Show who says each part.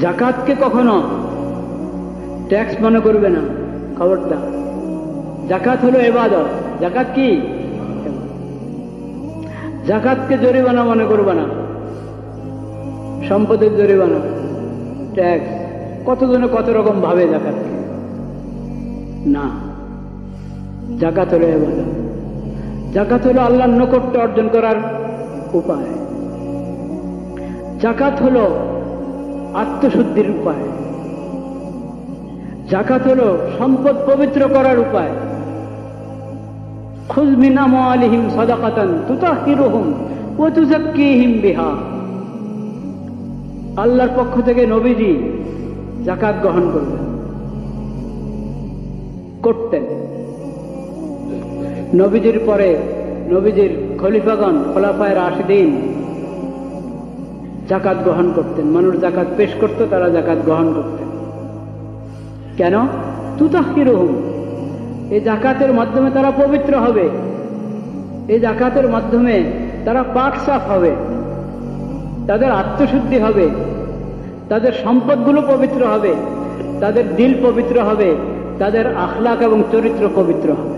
Speaker 1: জাকাতকে কখনো ট্যাক্স মনে করবে না, খবরদার। জাকাত হলো ইবাদত। জাকাত কি? জাকাতকে জরিমানা মনে করবে না, সম্পদের জরিমানা, ট্যাক্স। কতজনে কত রকম ভাবে জাকাতকে। না, জাকাত হলো ইবাদত। জাকাত হলো আল্লাহর নৈকট্য অর্জন করার উপায়। জাকাত হলো আত্মশুদ্ধির উপায়। জাকাত হলো সম্পদ পবিত্র করার উপায়। খুয মিন আমওয়ালিহিম সাদাকাতান তুতাহহিরুহুম ওয়া তুযাক্কিহিম বিহা। আল্লাহর পক্ষ থেকে নবীজি জাকাত গ্রহণ করতেন। নবীজির পরে নবীজির খলিফাগণ, খোলাফায়ে রাশিদিন জাকাত গ্রহণ করতেন। মানুষ জাকাত পেশ করত, তারা জাকাত গ্রহণ করতেন। কেন? তুতাহহিরুহুম, এই জাকাতের মাধ্যমে তারা পবিত্র হবে। এই জাকাতের মাধ্যমে তারা পাক সাফ হবে, তাদের আত্মশুদ্ধি হবে, তাদের সম্পদগুলো পবিত্র হবে, তাদের দিল পবিত্র হবে, তাদের আখলাক এবং চরিত্র পবিত্র হবে।